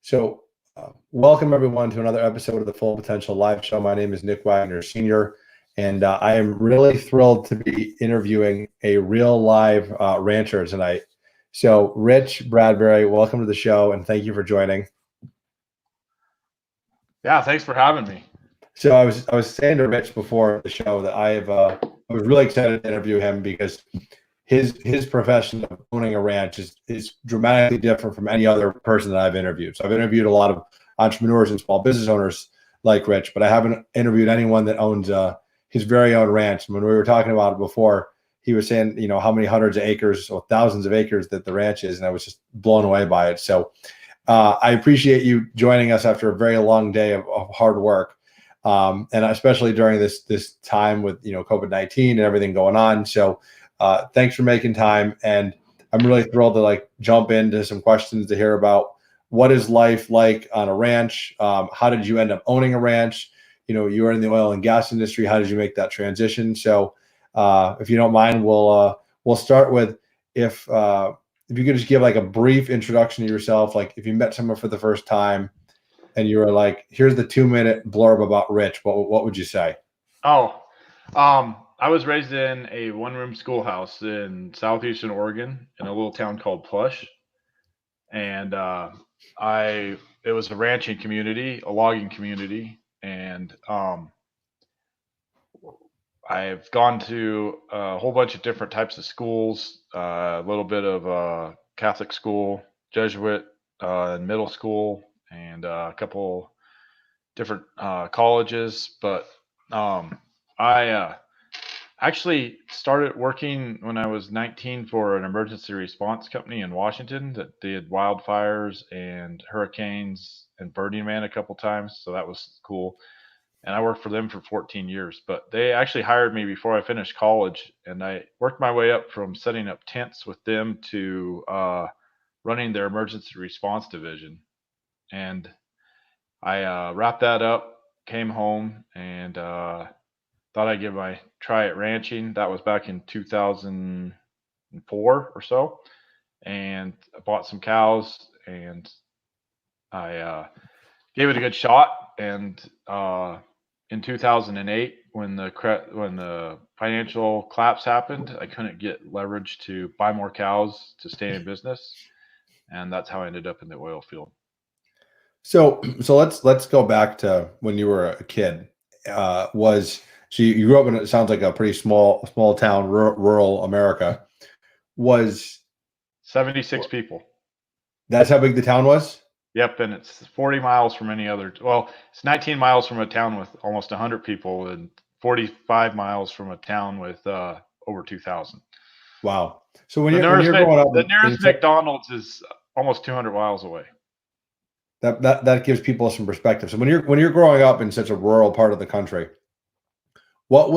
So, welcome everyone to another episode of the Full Potential Live Show. My name is Nick Wagner Sr., and I am really thrilled to be interviewing a real live rancher tonight. So, Rich Bradbury, welcome to the show, and thank you for joining. Yeah, thanks for having me. So, I was saying to Rich before the show that I was really excited to interview him because his profession of owning a ranch is dramatically different from any other person that I've interviewed. So I've interviewed a lot of entrepreneurs and small business owners like Rich, but I haven't interviewed anyone that owns his very own ranch. And when we were talking about it before, he was saying, how many hundreds of acres or thousands of acres that the ranch is, and I was just blown away by it. So I appreciate you joining us after a very long day of hard work. And especially during this time with COVID-19 and everything going on. So thanks for making time, and I'm really thrilled to jump into some questions to hear about what is life like on a ranch. How did you end up owning a ranch? You were in the oil and gas industry. How did you make that transition? So, if you don't mind, we'll start with if you could just give a brief introduction to yourself. Like if you met someone for the first time, and you were like, "Here's the 2-minute blurb about Rich," what would you say? Oh, I was raised in a one-room schoolhouse in southeastern Oregon in a little town called Plush, and it was a ranching community, a logging community, and I've gone to a whole bunch of different types of schools, a little bit of Catholic school, Jesuit in middle school, and a couple different colleges, but I actually started working when I was 19 for an emergency response company in Washington that did wildfires and hurricanes and Burning Man a couple times. So that was cool. And I worked for them for 14 years. But they actually hired me before I finished college. And I worked my way up from setting up tents with them to running their emergency response division. And I wrapped that up, came home, and thought I'd give my try at ranching. That was back in 2004 or so, and I bought some cows, and I gave it a good shot. And in 2008, when the financial collapse happened, I couldn't get leverage to buy more cows to stay in business, and that's how I ended up in the oil field. So let's go back to when you were a kid. You grew up in, it sounds like, a pretty small town, rural America. Was 76 people. That's how big the town was? Yep, and it's 40 miles from any other. Well, it's 19 miles from a town with almost 100 people, and 45 miles from a town with over 2,000. Wow. So when you're growing up, the nearest McDonald's is almost 200 miles away. That gives people some perspective. So when you're growing up in such a rural part of the country, what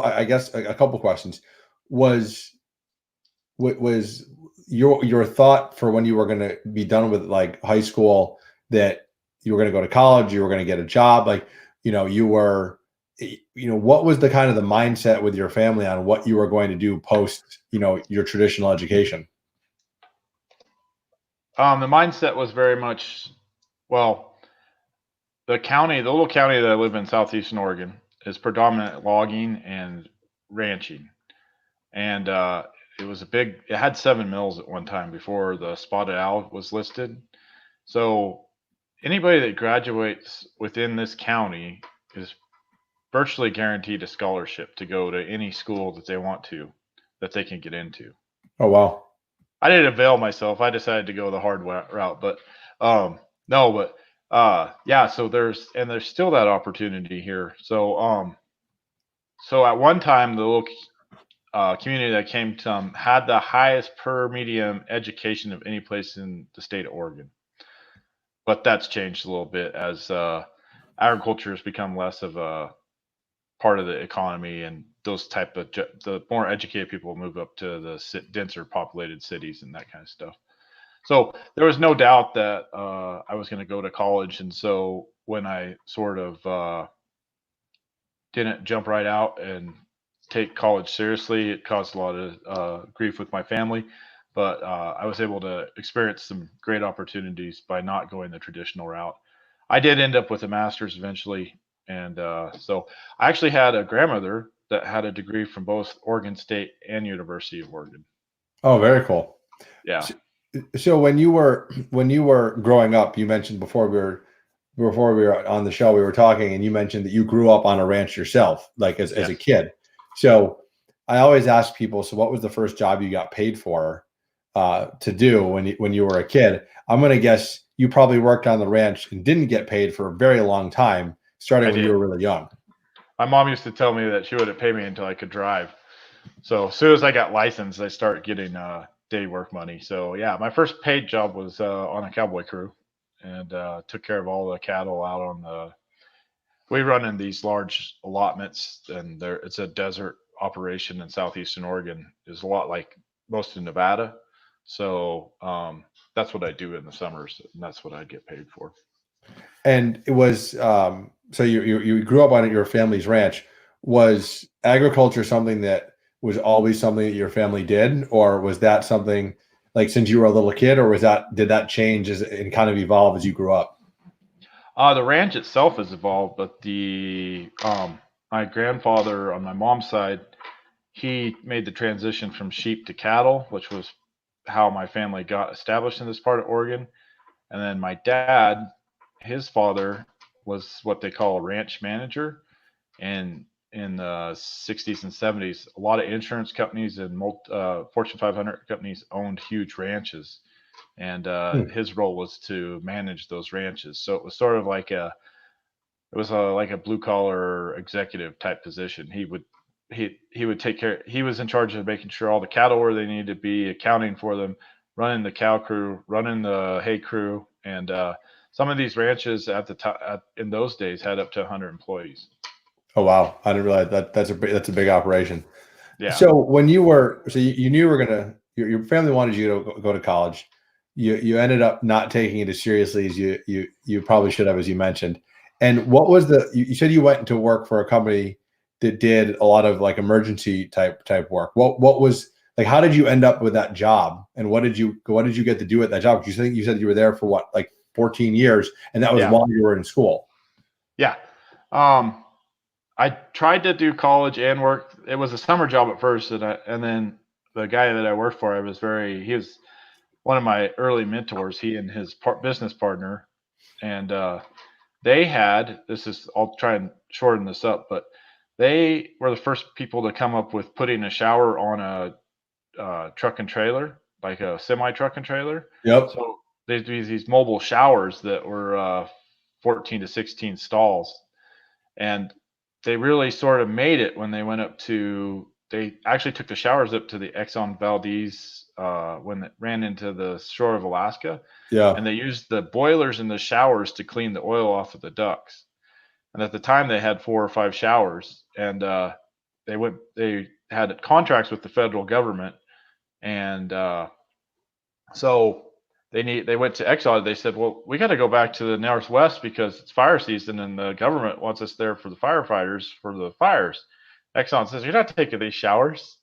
I guess a couple questions was your thought for when you were going to be done with high school, that you were going to go to college, you were going to get a job, what was the kind of the mindset with your family on what you were going to do post your traditional education? The mindset was very much, well, the little county that I live in, southeastern Oregon, is predominant logging and ranching. And it had 7 mills at one time before the spotted owl was listed. So anybody that graduates within this county is virtually guaranteed a scholarship to go to any school that they want to, that they can get into. Oh, wow. I didn't avail myself. I decided to go the hard route, but yeah, so there's still that opportunity here. So at one time, the little community that I came to had the highest per medium education of any place in the state of Oregon. But that's changed a little bit as agriculture has become less of a part of the economy, and those type of the more educated people move up to the denser populated cities and that kind of stuff. So there was no doubt that I was going to go to college, and so when I sort of didn't jump right out and take college seriously, it caused a lot of grief with my family. but I was able to experience some great opportunities by not going the traditional route. I did end up with a master's eventually, and so I actually had a grandmother that had a degree from both Oregon State and University of Oregon. Oh, very cool. Yeah, So when you were growing up, you mentioned before we were on the show, we were talking, and you mentioned that you grew up on a ranch yourself, like as a yes. kid. So I always ask people, so what was the first job you got paid for to do when you were a kid? I'm going to guess you probably worked on the ranch and didn't get paid for a very long time, starting I when you did. were really young. My mom used to tell me that she wouldn't pay me until I could drive. So as soon as I got licensed, I started getting day work money. So yeah, my first paid job was on a cowboy crew, and took care of all the cattle out on the. We run in these large allotments, and there it's a desert operation in southeastern Oregon. Is a lot like most of Nevada. So that's what I do in the summers, and that's what I get paid for. And it was so you grew up on your family's ranch. Was agriculture something that was always something that your family did, or was that something like since you were a little kid, or was that did that change as and kind of evolve as you grew up? The ranch itself has evolved, but the my grandfather on my mom's side, he made the transition from sheep to cattle, which was how my family got established in this part of Oregon. And then my dad, his father was what they call a ranch manager, and in the 60s and 70s, a lot of insurance companies and Fortune 500 companies owned huge ranches, and Hmm. his role was to manage those ranches. So it was sort of like a blue collar executive type position. He would take care. He was in charge of making sure all the cattle where they needed to be, accounting for them, running the cow crew, running the hay crew, and some of these ranches at the time in those days had up to 100 employees. Oh wow, I didn't realize that that's a big operation. Yeah, So when you were you knew you were gonna your family wanted you to go to college. You ended up not taking it as seriously as you probably should have, as you mentioned. And what was you said you went to work for a company that did a lot of like emergency type work. What was like how did you end up with that job? And what did you get to do at that job? Because you said you were there for what, like 14 years, and that was yeah, while you were in school. yeah. Um, I tried to do college and work. It was a summer job at first, and then the guy that I worked for, he was one of my early mentors. He and his business partner, and they had this is. I'll try and shorten this up, but they were the first people to come up with putting a shower on a truck and trailer, like a semi truck and trailer. Yep. So there'd be these mobile showers that were 14 to 16 stalls, and they really sort of made it when they went up to. They actually took the showers up to the Exxon Valdez when it ran into the shore of Alaska, Yeah. and they used the boilers in the showers to clean the oil off of the ducts. And at the time, they had 4 or 5 showers, and They had contracts with the federal government, and so they went to Exxon. They said, "Well, we got to go back to the Northwest because it's fire season, and the government wants us there for the firefighters for the fires." Exxon says, "You're not taking these showers."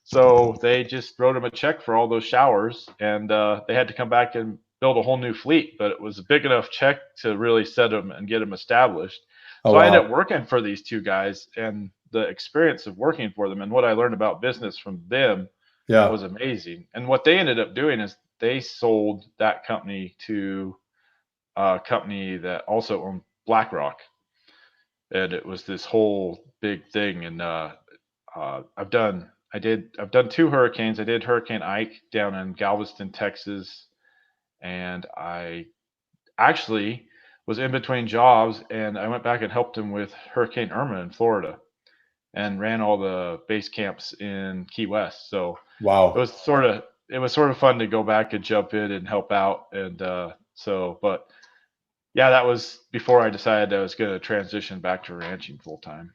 So they just wrote them a check for all those showers, and they had to come back and build a whole new fleet. But it was a big enough check to really set them and get them established. Oh So I ended wow. up working for these two guys, and the experience of working for them and what I learned about business from them Yeah. was amazing. And what they ended up doing is they sold that company to a company that also owned BlackRock, and it was this whole big thing. And I've done 2 hurricanes. I did Hurricane Ike down in Galveston, Texas, and I actually was in between jobs, and I went back and helped him with Hurricane Irma in Florida, and ran all the base camps in Key West. So it Wow. was sort of it was sort of fun to go back and jump in and help out. And but yeah, that was before I decided I was going to transition back to ranching full time.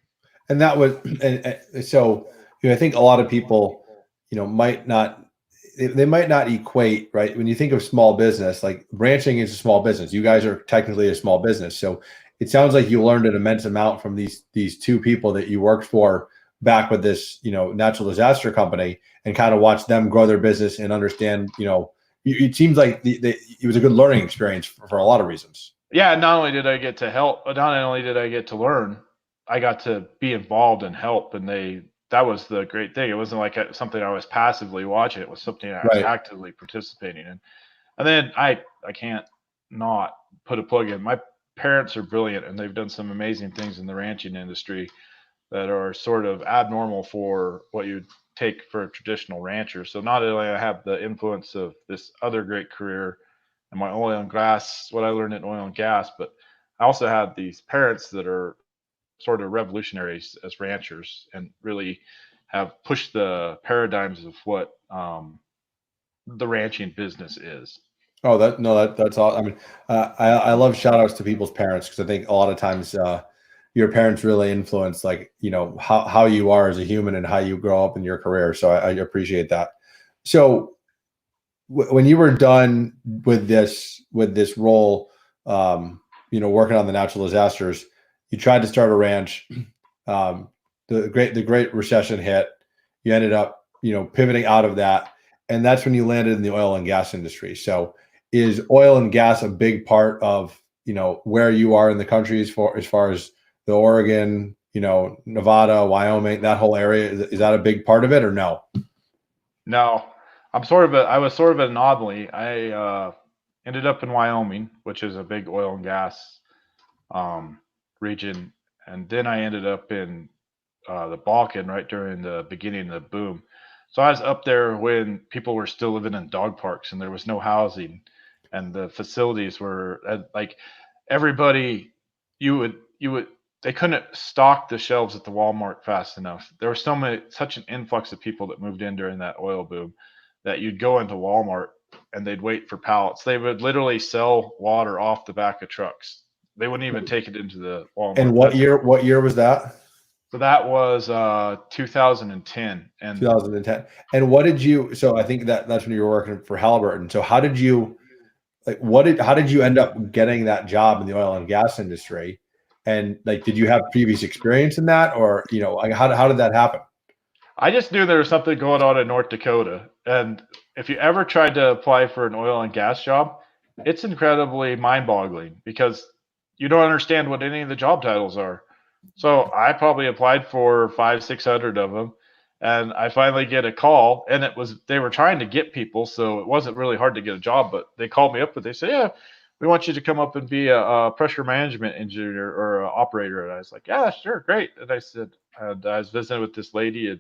And that was and so I think a lot of people might not they might not equate, right? When you think of small business, like branching is a small business. You guys are technically a small business. So it sounds like you learned an immense amount from these two people that you worked for back with this, natural disaster company and kind of watch them grow their business and understand, it seems like it was a good learning experience for a lot of reasons. Yeah, not only did I get to help, but not only did I get to learn, I got to be involved and help. And that was the great thing. It wasn't like something I was passively watching. It was something I was Right. actively participating in. And then I can't not put a plug in. My parents are brilliant, and they've done some amazing things in the ranching industry that are sort of abnormal for what you'd take for a traditional rancher. So not only I have the influence of this other great career and my oil and gas, what I learned in oil and gas, but I also had these parents that are sort of revolutionaries as ranchers and really have pushed the paradigms of what the ranching business is. Oh, that's all. I mean, I love shout outs to people's parents because I think a lot of times your parents really influence like how you are as a human and how you grow up in your career. So I appreciate that. So when you were done with this role, working on the natural disasters, you tried to start a ranch. The Great Recession hit. You ended up pivoting out of that, and that's when you landed in the oil and gas industry. So is oil and gas a big part of where you are in the country as far as the Oregon, Nevada, Wyoming, that whole area? Is that a big part of it or no? No, I was sort of an anomaly. I ended up in Wyoming, which is a big oil and gas region, and then I ended up in the Balkan right during the beginning of the boom. So I was up there when people were still living in dog parks and there was no housing, and the facilities were like everybody. You would they couldn't stock the shelves at the Walmart fast enough. There was such an influx of people that moved in during that oil boom that you'd go into Walmart and they'd wait for pallets. They would literally sell water off the back of trucks. They wouldn't even take it into the Walmart. And what year was that? So that was 2010. And 2010. And what did you? So I think that's when you were working for Halliburton. So how did you how did you end up getting that job in the oil and gas industry? And did you have previous experience in that, or how did that happen? I just knew there was something going on in North Dakota. And if you ever tried to apply for an oil and gas job, it's incredibly mind-boggling because you don't understand what any of the job titles are. So I probably applied for 500-600 of them, and I finally get a call, and they were trying to get people, so it wasn't really hard to get a job. But they called me up, and they said, "Yeah, we want you to come up and be a pressure management engineer or an operator." And I was like, "Yeah, sure, great." And I was visiting with this lady, and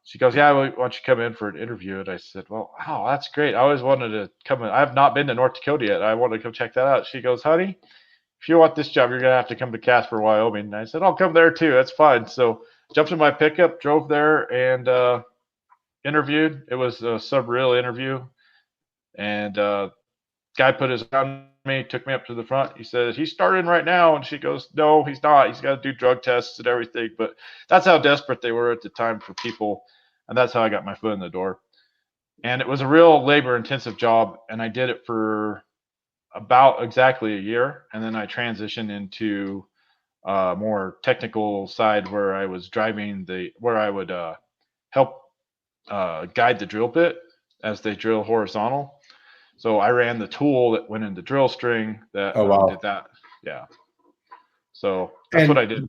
she goes, "Yeah, why don't you come in for an interview?" And I said, "Well, wow, that's great. I always wanted to come in. I have not been to North Dakota yet. I want to come check that out." She goes, "Honey, if you want this job, you're going to have to come to Casper, Wyoming." And I said, "I'll come there too. That's fine." So jumped in my pickup, drove there, and interviewed. It was a surreal interview. And guy put his arm on me, took me up to the front. He said, "He's starting right now." And she goes, "No, he's not. He's got to do drug tests and everything." But that's how desperate they were at the time for people. And that's how I got my foot in the door. And it was a real labor intensive job. And I did it for about exactly a year. And then I transitioned into more technical side where I was where I would help guide the drill bit as they drill horizontal. So I ran the tool that went in the drill string that did that. Yeah. So that's what I did.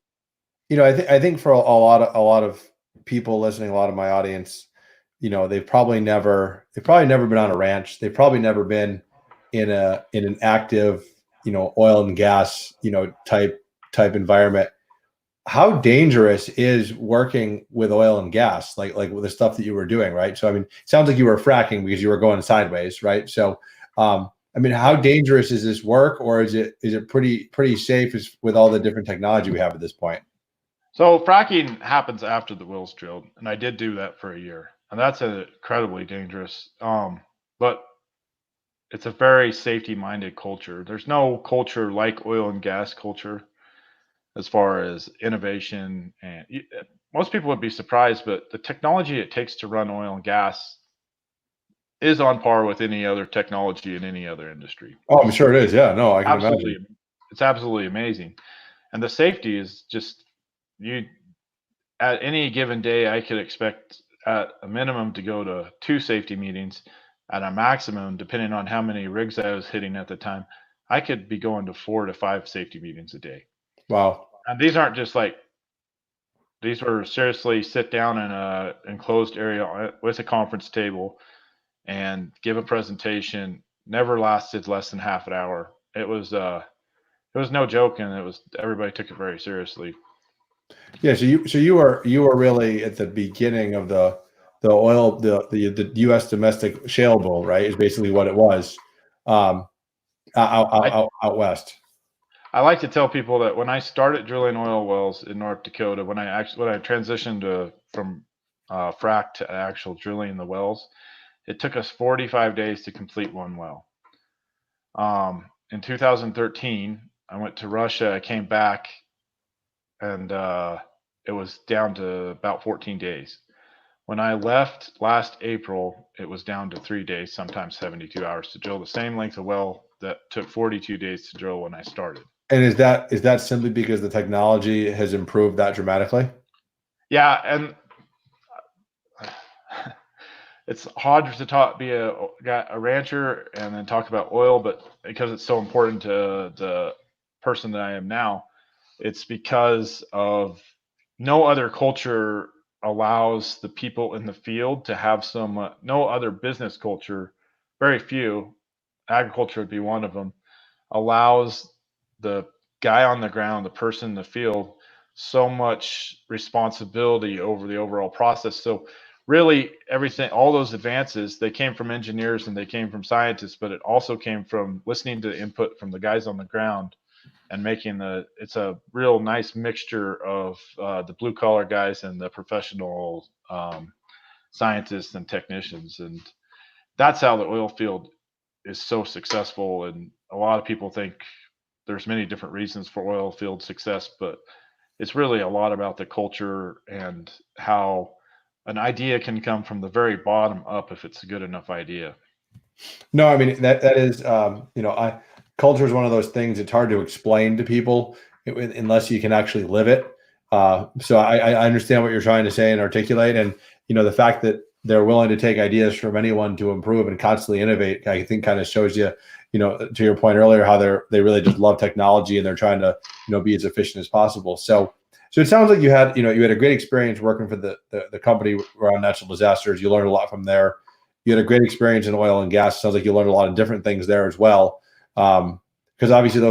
I think for a lot of people listening, a lot of my audience, they've probably never been on a ranch. They've probably never been in an active, oil and gas, type environment. How dangerous is working with oil and gas, like with the stuff that you were doing, right? So I mean, it sounds like you were fracking because you were going sideways, right? So I mean, how dangerous is this work, or is it pretty safe with all the different technology we have at this point? So fracking happens after the well's drilled, and I did do that for a year, and that's incredibly dangerous. But it's a very safety-minded culture. There's no culture like oil and gas culture as far as innovation, and most people would be surprised, but the technology it takes to run oil and gas is on par with any other technology in any other industry. Oh, I'm sure it is. Yeah, no, I can imagine. It's absolutely amazing, and the safety is just at any given day, I could expect at a minimum to go to 2 safety meetings. At a maximum, depending on how many rigs I was hitting at the time, I could be going to 4 to 5 safety meetings a day. Wow. And these aren't just like, these were seriously sit down in a enclosed area with a conference table and give a presentation. Never lasted less than half an hour. It was no joke, and everybody took it very seriously. Yeah. So you were really at the beginning of the oil, the U.S. domestic shale boom, right? Is basically what it was, out west. I like to tell people that when I started drilling oil wells in North Dakota, when I transitioned from frac to actual drilling the wells, it took us 45 days to complete one well. In 2013, I went to Russia. I came back, and it was down to about 14 days. When I left last April, it was down to 3 days, sometimes 72 hours to drill the same length of well that took 42 days to drill when I started. And is that simply because the technology has improved that dramatically? Yeah, and it's hard to be a rancher and then talk about oil, but because it's so important to the person that I am now, it's because of no other culture allows the people in the field to have no other business culture, very few, agriculture would be one of them, allows the guy on the ground, the person in the field, so much responsibility over the overall process. So really everything, all those advances, they came from engineers and they came from scientists, but it also came from listening to input from the guys on the ground and it's a real nice mixture of the blue collar guys and the professional scientists and technicians. And that's how the oil field is so successful. And a lot of people think there's many different reasons for oil field success, but it's really a lot about the culture and how an idea can come from the very bottom up if it's a good enough idea. No, I mean that is culture is one of those things. It's hard to explain to people unless you can actually live it. So I understand what you're trying to say and articulate, and the fact that they're willing to take ideas from anyone to improve and constantly innovate, I think kind of shows you, to your point earlier, how they really just love technology and they're trying to be as efficient as possible. So it sounds like you had a great experience working for the company around natural disasters. You learned a lot from there. You had a great experience in oil and gas. Sounds like you learned a lot of different things there as well. Because obviously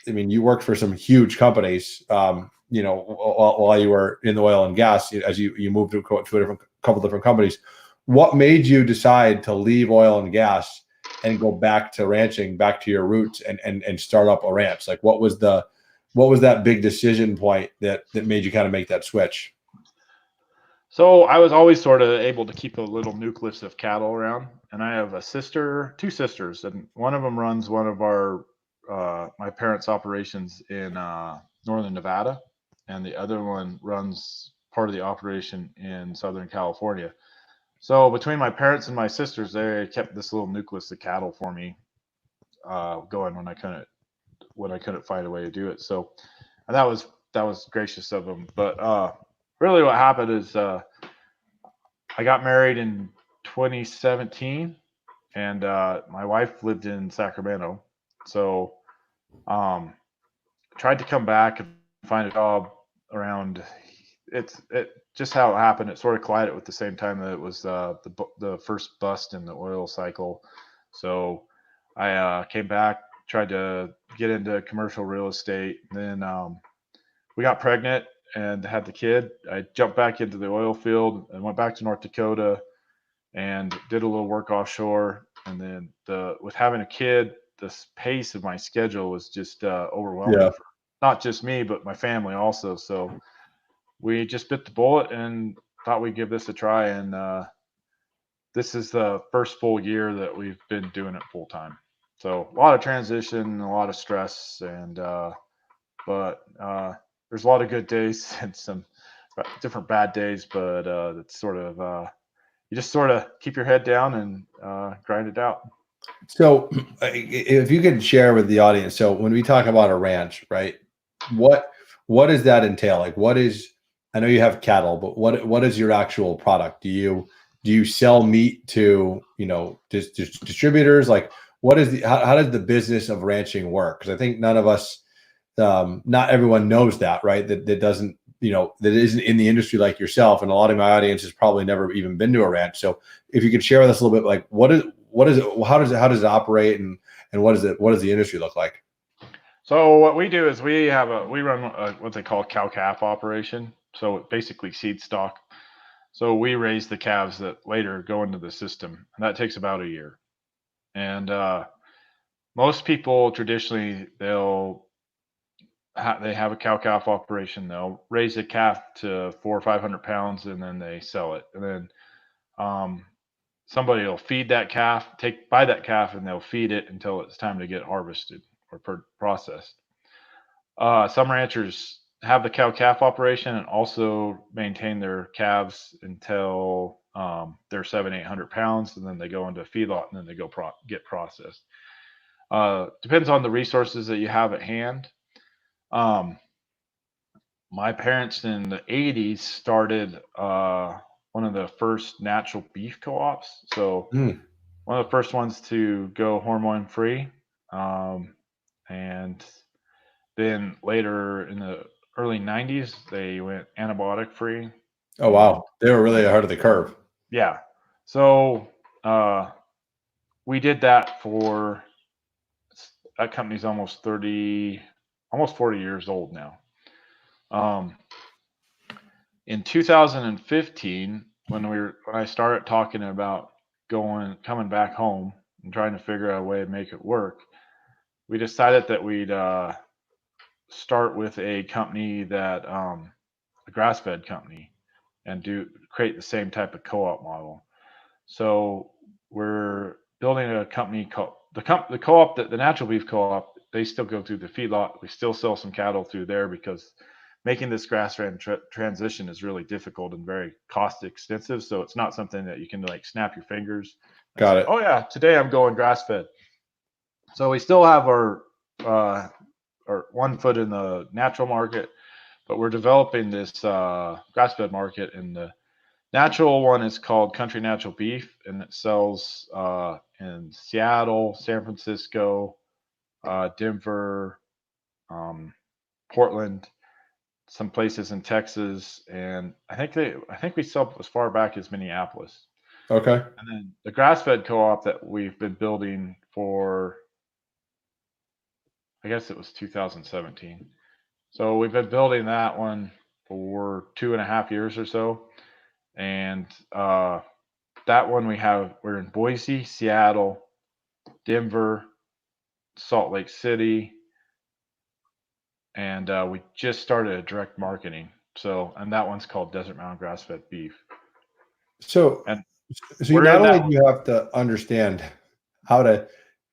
you worked for some huge companies, while you were in the oil and gas, as you moved to a couple different companies. What made you decide to leave oil and gas and go back to ranching, back to your roots and start up a ranch? Like what was that big decision point that made you kind of make that switch? So I was always sort of able to keep a little nucleus of cattle around, and I have two sisters, and one of them runs one of my parents' operations in northern Nevada, and the other one runs part of the operation in Southern California. So between my parents and my sisters, they kept this little nucleus of cattle for me going when I couldn't find a way to do it. So that was gracious of them. But really, what happened is I got married in 2017, and my wife lived in Sacramento. So tried to come back and find a job around. It just how it happened. It sort of collided with the same time that it was the first bust in the oil cycle. So I came back, tried to get into commercial real estate. Then we got pregnant and had the kid. I jumped back into the oil field and went back to North Dakota and did a little work offshore. And then with having a kid, the pace of my schedule was just overwhelming for not just me, but my family also. So we just bit the bullet and thought we'd give this a try. And this is the first full year that we've been doing it full time. So a lot of transition, a lot of stress, but there's a lot of good days and some different bad days. But it's sort of you just sort of keep your head down and grind it out. So if you could share with the audience, so when we talk about a ranch, right, what does that entail? Like what is I know you have cattle, but what is your actual product? Do you sell meat to, distributors? Like, what is how does the business of ranching work? Because I think none of us, not everyone knows that, right? That doesn't, that isn't in the industry like yourself, and a lot of my audience has probably never even been to a ranch. So if you could share with us a little bit, like what is it? How does it operate, and what does the industry look like? So what we do is we run what they call cow calf operation. So basically seed stock. So we raise the calves that later go into the system, and that takes about a year. And most people traditionally they have a cow calf operation. They'll raise a calf to 400 or 500 pounds, and then they sell it. And then um, somebody will feed that calf, buy that calf, and they'll feed it until it's time to get harvested or processed. Some ranchers have the cow calf operation and also maintain their calves until they're 700, 800 pounds, and then they go into a feedlot, and then they go get processed. Depends on the resources that you have at hand. Um, my parents in the 80s started one of the first natural beef co-ops. So Mm. one of the first ones to go hormone free. And then later in the early 90s, they went antibiotic free. Oh And wow, they were really ahead of the curve. yeah, so we did that for that company's almost 30, almost 40 years old now. Um, in 2015, when I started talking about coming back home and trying to figure out a way to make it work, we decided that we'd start with a company that a grass-fed company, and create the same type of co-op model. So we're building a company called the co-op, that the natural beef co-op. They still go through the feedlot. We still sell some cattle through there because making this grass-fed transition is really difficult and very cost extensive. So it's not something that you can like snap your fingers and Got say, it. "Oh yeah, today I'm going grass-fed." So we still have uh, our one foot in the natural market, but we're developing this grass-fed market, and the natural one is called Country Natural Beef, and it sells in Seattle, San Francisco, Denver, um, Portland, some places in Texas, and I think we sell as far back as Minneapolis. Okay. And then the grass-fed co-op that we've been building for, I guess it was 2017. So we've been building that one for 2.5 years or so, and that one we're in Boise, Seattle, Denver, Salt Lake City, and we just started a direct marketing. So, and that one's called Desert Mountain Grass Fed Beef. So, And so you we're not in only that do one. you have to understand how to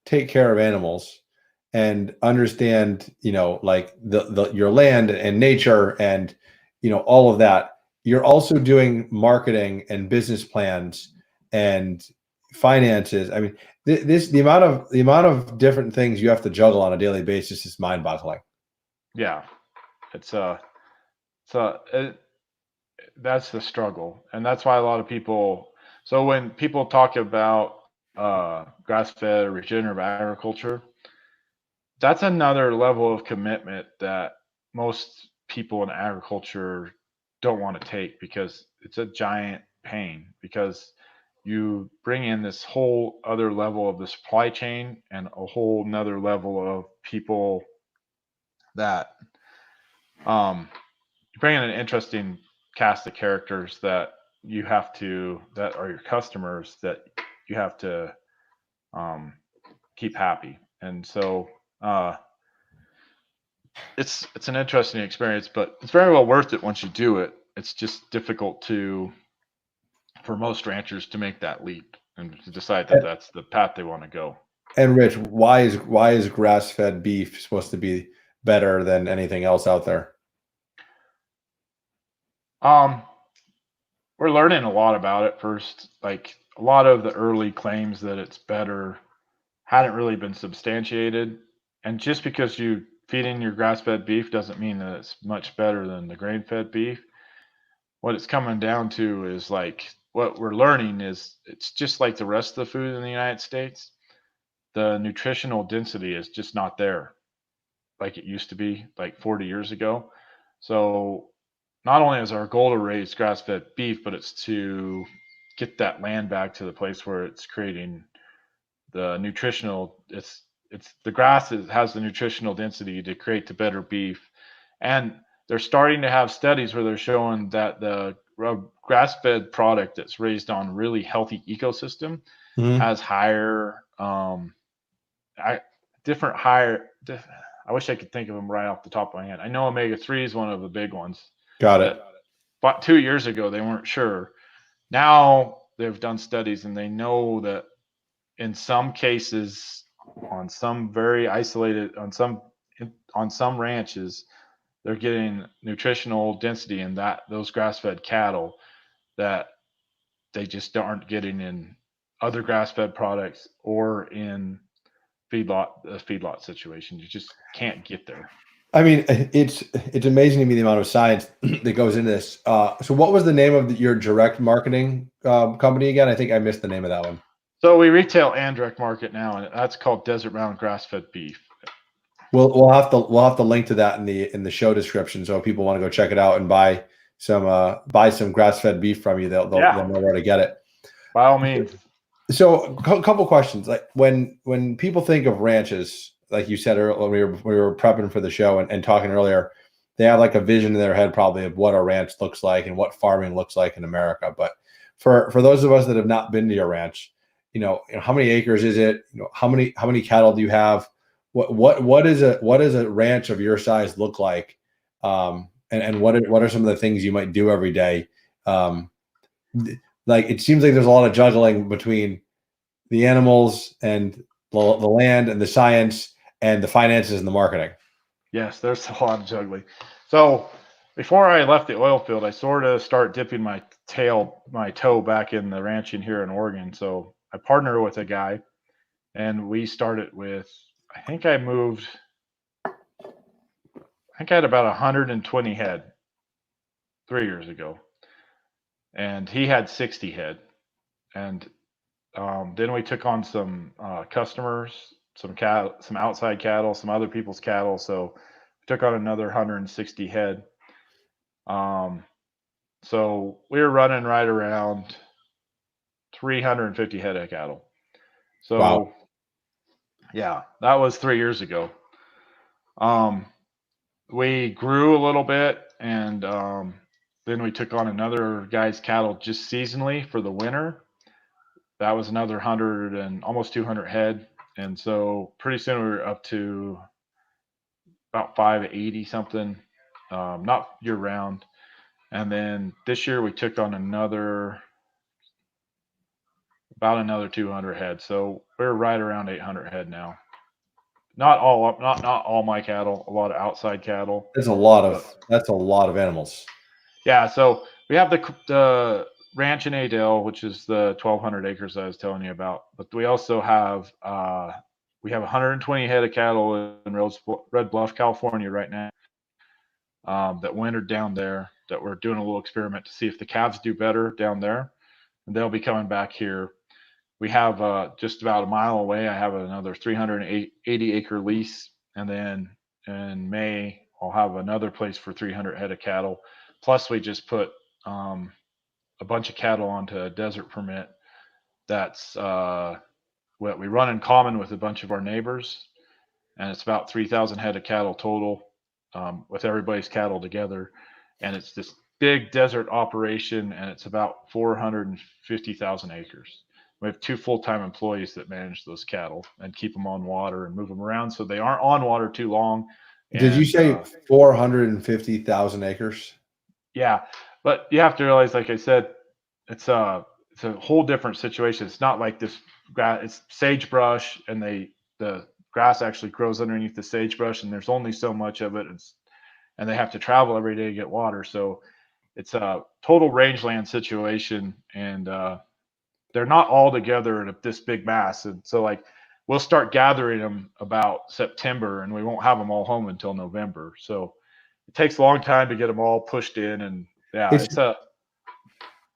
take care of animals and understand, like the your land and nature and all of that. You're also doing marketing and business plans and finances. I mean, the amount of different things you have to juggle on a daily basis is mind-boggling. Yeah, it's it's a, it, that's the struggle. And that's why a lot of people, so when people talk about grass fed or regenerative agriculture, that's another level of commitment that most people in agriculture don't want to take, because it's a giant pain, because you bring in this whole other level of the supply chain and a whole nother level of people that you bring in an interesting cast of characters that are your customers, that you have to um, keep happy. And so uh, it's an interesting experience, but it's very well worth it once you do it. It's just difficult for most ranchers to make that leap and to decide that And, that's the path they want to go. and Rich, why is grass-fed beef supposed to be better than anything else out there? Um, we're learning a lot about it first. Like a lot of the early claims that it's better hadn't really been substantiated. And just because you feed in your grass fed beef doesn't mean that it's much better than the grain fed beef. what it's coming down to is like what we're learning is it's just like the rest of the food in the United States. The nutritional density is just not there like it used to be like 40 years ago. So not only is our goal to raise grass-fed beef, but it's to get that land back to the place where it's creating the nutritional. It's the grass has the nutritional density to create the better beef, and they're starting to have studies where they're showing that the grass-fed product that's raised on really healthy ecosystem Mhm. has higher I different higher. I wish I could think of them right off the top of my head. I know omega-3 is one of the big ones Got it. that, but 2 years ago they weren't sure. Now they've done studies and they know that in some cases, on some very isolated, on some ranches, they're getting nutritional density in that those grass-fed cattle that they just aren't getting in other grass-fed products or in feedlot situation. You just can't get there. I mean, it's amazing to me the amount of science that goes into this. So, what was the name of your direct marketing company again? I think I missed the name of that one. So we retail and direct market now, and that's called Desert Mountain Grass-Fed Beef. We'll have to link to that in the show description, so if people want to go check it out and buy some grass fed beef from you, they'll know where to get it. By all means. So, a couple questions. Like when people think of ranches, like you said earlier, when we were prepping for the show and talking earlier, they have like a vision in their head probably of what a ranch looks like and what farming looks like in America. But for those of us that have not been to your ranch, how many acres is it? How many cattle do you have? What is a ranch of your size look like? And what are some of the things you might do every day? Like it seems like there's a lot of juggling between the animals and the land and the science and the finances and the marketing. Yes, there's a lot of juggling. So before I left the oil field, I sort of start dipping my toe back in the ranching here in Oregon. So I partnered with a guy, and we started with. I think I had about 120 head 3 years ago, and he had 60 head. And then we took on some customers, some cattle, some outside cattle, some other people's cattle. So we took on another 160 head. So we were running right around 350 head of cattle. So Wow. yeah, that was 3 years ago. We grew a little bit, and then we took on another guy's cattle just seasonally for the winter. That was another 100 and almost 200 head. And so pretty soon we were up to about 580 something, not year round. And then this year we took on about another 200 head. So we're right around 800 head now. Not all my cattle, a lot of outside cattle. That's a lot of animals. Yeah, so we have the ranch in Adel, which is the 1,200 acres I was telling you about. But we also have 120 head of cattle in Red Bluff, California, right now. That wintered down there. That we're doing a little experiment to see if the calves do better down there, and they'll be coming back here. We have just about a mile away. I have another 380 acre lease, and then in May I'll have another place for 300 head of cattle. Plus, we just put a bunch of cattle onto a desert permit. That's what we run in common with a bunch of our neighbors, and it's about 3,000 head of cattle total with everybody's cattle together. And it's this big desert operation, and it's about 450,000 acres. We have 2 full-time employees that manage those cattle and keep them on water and move them around so they aren't on water too long. Did you say 450,000 acres? Yeah, but you have to realize, like I said, it's a whole different situation. It's not like this grass. It's sagebrush, and the grass actually grows underneath the sagebrush, and there's only so much of it. And they have to travel every day to get water. So it's a total rangeland situation, and they're not all together in this big mass. And so like we'll start gathering them about September, and we won't have them all home until November. So it takes a long time to get them all pushed in, and yeah,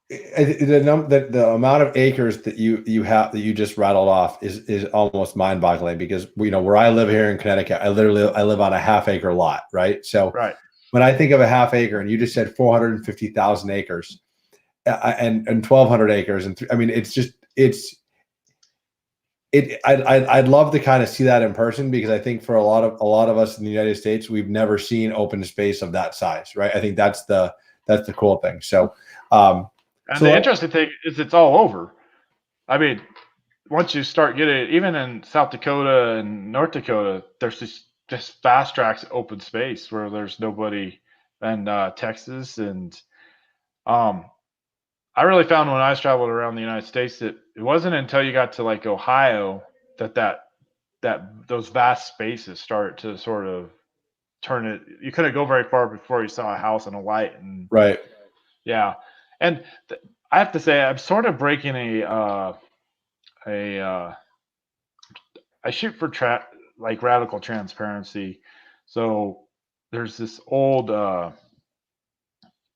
the amount of acres that you have that you just rattled off is almost mind-boggling, because where I live here in Connecticut, I live on a half-acre lot, right? So Right. when I think of a half acre, and you just said 450,000 acres, and 1,200 acres, and I mean, I'd love to kind of see that in person, because I think for a lot of us in the United States, we've never seen open space of that size, right? I think that's the cool thing. So, And the interesting thing is it's all over. I mean, once you start getting, even in South Dakota and North Dakota, there's just fast tracks open space where there's nobody, and Texas. And I really found when I was traveling around the United States that it wasn't until you got to like Ohio that those vast spaces start to sort of turn it. You couldn't go very far before you saw a house and a light. And right. yeah, and I have to say I'm sort of breaking a I shoot for like radical transparency. So there's this old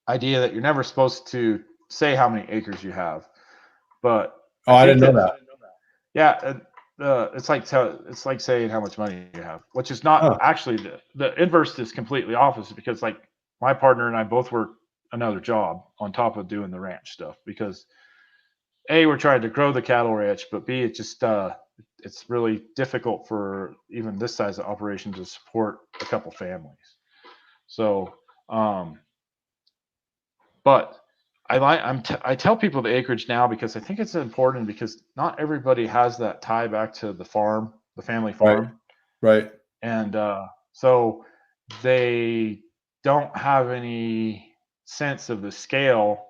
idea that you're never supposed to say how many acres you have, but I didn't know that. Yeah, it's like saying how much money you have, which is not actually the inverse is completely opposite, because like my partner and I both work another job on top of doing the ranch stuff, because A, we're trying to grow the cattle ranch, but B, it just it's really difficult for even this size of operation to support a couple families. So, but I tell people the acreage now because I think it's important, because not everybody has that tie back to the farm, the family farm. Right. And so they don't have any sense of the scale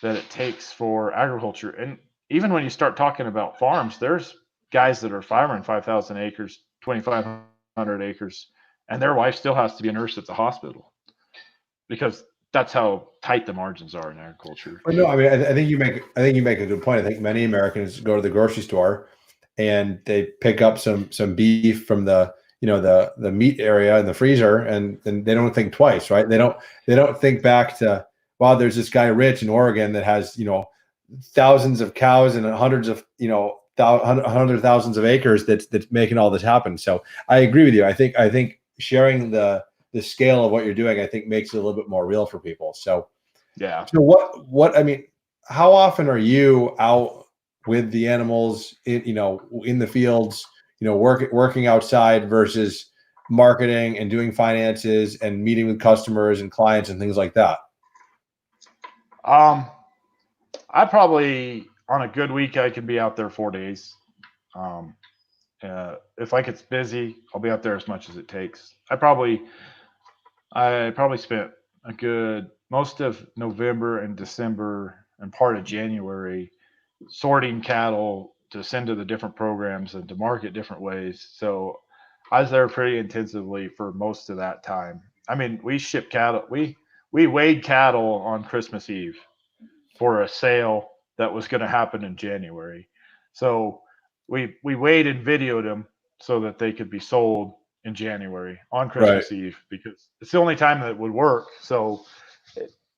that it takes for agriculture. And even when you start talking about farms, there's guys that are farming 5,000 acres, 2,500 acres, and their wife still has to be a nurse at the hospital, because that's how tight the margins are in agriculture. Well, no, I mean, I think you make a good point. I think many Americans go to the grocery store and they pick up some beef from the the meat area in the freezer, and they don't think twice, right? They don't think back to, wow, there's this guy Rich in Oregon that has thousands of cows and hundreds of hundred thousands of acres that's making all this happen. So I agree with you. I think sharing the scale of what you're doing, I think, makes it a little bit more real for people. So Yeah. so what I mean, how often are you out with the animals in the fields, working outside versus marketing and doing finances and meeting with customers and clients and things like that? I probably, on a good week, I can be out there 4 days. Um, if like it's busy, I'll be out there as much as it takes. I probably spent a good most of November and December and part of January sorting cattle to send to the different programs and to market different ways. So I was there pretty intensively for most of that time. I mean, we shipped cattle. We weighed cattle on Christmas Eve for a sale that was going to happen in January. So we weighed and videoed them so that they could be sold in January on Right. Christmas Eve, because it's the only time that it would work. So,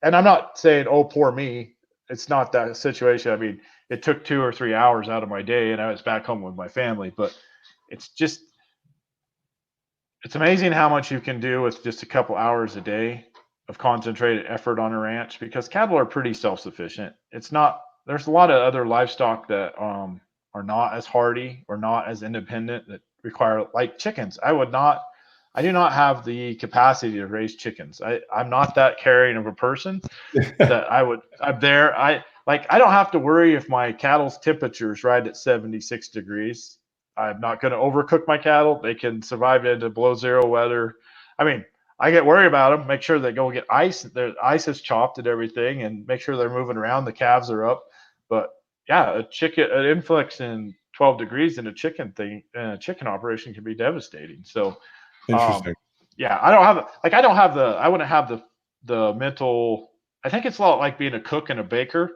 and I'm not saying, oh, poor me. It's not that situation. I mean, it took 2 or 3 hours out of my day, and I was back home with my family. But it's just, it's amazing how much you can do with just a couple hours a day of concentrated effort on a ranch, because cattle are pretty self-sufficient. It's not, there's a lot of other livestock that are not as hardy or not as independent, that require, like chickens. I do not have the capacity to raise chickens. I'm not that caring of a person that I'm there. I don't have to worry if my cattle's temperature is right at 76 degrees. I'm not going to overcook my cattle. They can survive into below zero weather. I mean, I get worried about them, make sure they go get ice. Their ice is chopped and everything, and make sure they're moving around. The calves are up. But yeah, an influx in 12 degrees in a chicken operation can be devastating. So, Interesting. yeah, I wouldn't have the mental. I think it's a lot like being a cook and a baker.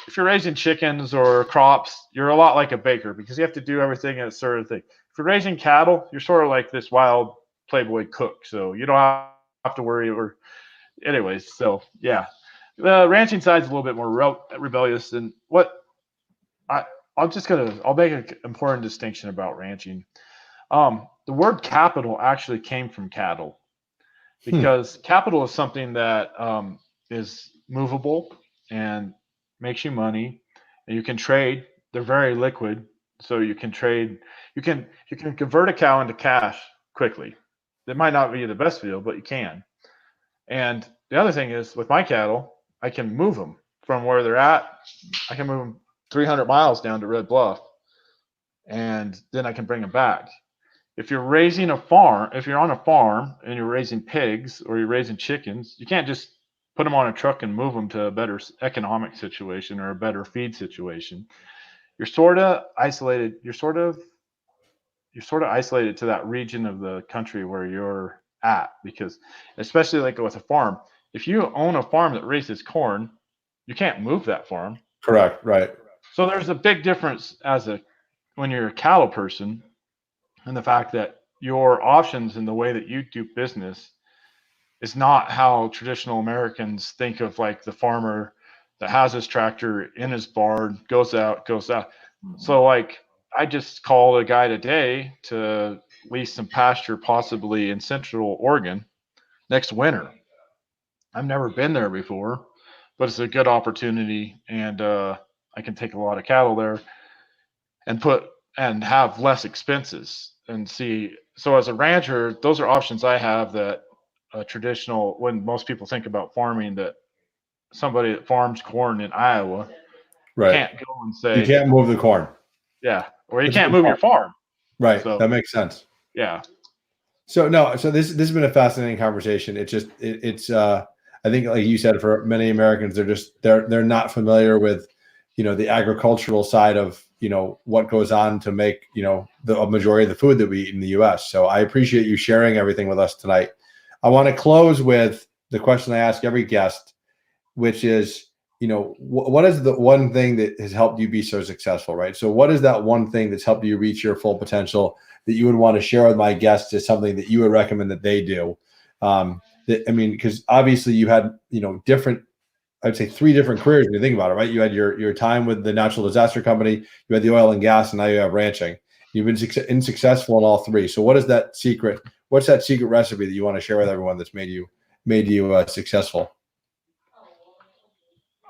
If you're raising chickens or crops, you're a lot like a baker, because you have to do everything at a certain thing. If you're raising cattle, you're sort of like this wild playboy cook, so you don't have to worry. Or anyways, so yeah, The ranching side is a little bit more rebellious than what I'll make an important distinction about ranching. The word capital actually came from cattle because capital is something that is movable and makes you money, and you can trade. They're very liquid, so you can trade. You can convert a cow into cash quickly. That might not be the best deal, but you can. And the other thing is with my cattle, I can move them from where they're at. I can move them 300 miles down to Red Bluff, and then I can bring them back. If you're raising a farm, if you're on a farm and you're raising pigs or you're raising chickens, you can't just put them on a truck and move them to a better economic situation or a better feed situation. You're sort of isolated. You're sort of isolated to that region of the country where you're at, because especially like with a farm, if you own a farm that raises corn, you can't move that farm. Correct. Right. So there's a big difference when you're a cattle person, and the fact that your options in the way that you do business is not how traditional Americans think of, like the farmer that has his tractor in his barn, goes out. So like I just called a guy today to lease some pasture possibly in Central Oregon next winter. I've never been there before, but it's a good opportunity, and I can take a lot of cattle there and have less expenses and see. So as a rancher, those are options I have that traditional, when most people think about farming, that somebody that farms corn in Iowa Right. can't go and say You can't move the corn. Yeah, or you That's a can't good move your point. farm. Right. So That makes sense. yeah, So this has been a fascinating conversation. It's I think, like you said, for many Americans, they're not familiar with, the agricultural side of, what goes on to make, a majority of the food that we eat in the US. So I appreciate you sharing everything with us tonight. I want to close with the question I ask every guest, which is, what is the one thing that has helped you be so successful, right? So what is that one thing that's helped you reach your full potential that you would want to share with my guests as something that you would recommend that they do? Because obviously you had, different, I'd say 3 different careers when you think about it, right? You had your time with the natural disaster company, you had the oil and gas, and now you have ranching. You've been successful in all 3. So what's that secret recipe that you want to share with everyone that's made you successful?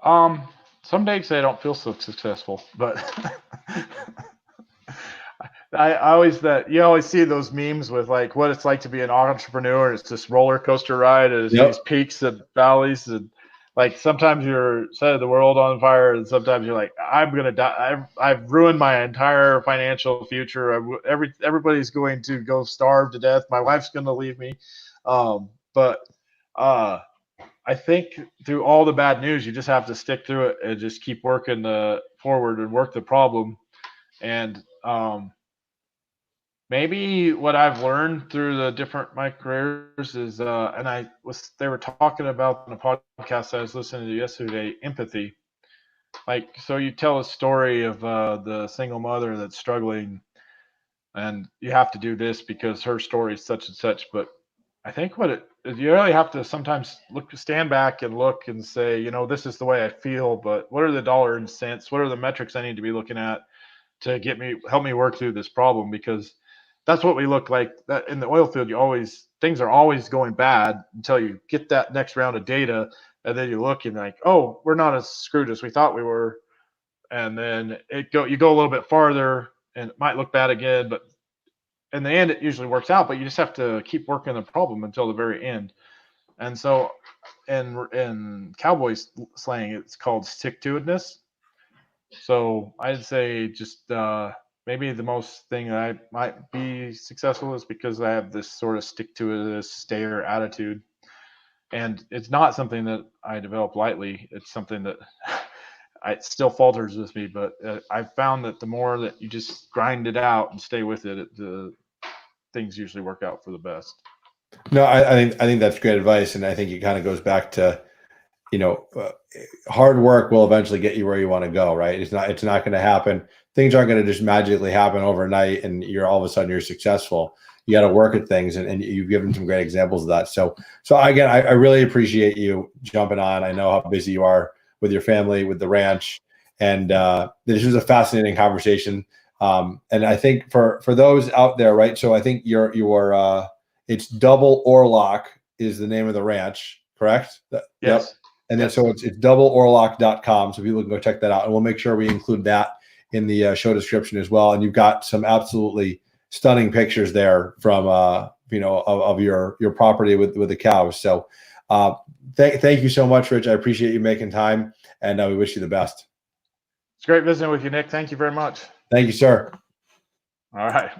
Some days I don't feel so successful, but I always you always see those memes with like what it's like to be an entrepreneur. It's this roller coaster ride. It's these peaks and valleys, and like sometimes you're setting the world on fire, and sometimes you're like, I'm gonna die. I've ruined my entire financial future. Everybody's going to go starve to death. My wife's gonna leave me. But I think through all the bad news, you just have to stick through it and just keep working forward and work the problem. And maybe what I've learned through my careers is, they were talking about in a podcast I was listening to yesterday, empathy. Like, so you tell a story of the single mother that's struggling, and you have to do this because her story is such and such. But I think you really have to sometimes stand back and look and say, this is the way I feel, but what are the dollar and cents? What are the metrics I need to be looking at to help me work through this problem? Because that's what we look like. That in the oil field, things are always going bad until you get that next round of data, and then you look and like, oh, we're not as screwed as we thought we were, and then you go a little bit farther, and it might look bad again, but in the end, it usually works out. But you just have to keep working the problem until the very end. And so, in cowboy slang, it's called stick-to-itiveness. So I'd say just maybe the most thing that I might be successful is because I have this sort of stick-to-itiveness, stayer attitude. And it's not something that I develop lightly. It's something that it still falters with me. But I've found that the more that you just grind it out and stay with it, the things usually work out for the best. No, I think that's great advice, and I think it kind of goes back to, hard work will eventually get you where you want to go, right? It's not going to happen. Things aren't going to just magically happen overnight, and all of a sudden you're successful. got to work at things, and you've given some great examples of that. So again, I really appreciate you jumping on. I know how busy you are with your family, with the ranch, and this was a fascinating conversation. And I think for those out there, right? So I think it's Double Oarlock is the name of the ranch, correct? Yes. Yep. And then so it's doubleoarlock.com. So people can go check that out. And we'll make sure we include that in the show description as well. And you've got some absolutely stunning pictures there from of your property with the cows. So thank you so much, Rich. I appreciate you making time, and we wish you the best. It's great visiting with you, Nick. Thank you very much. Thank you, sir. All right.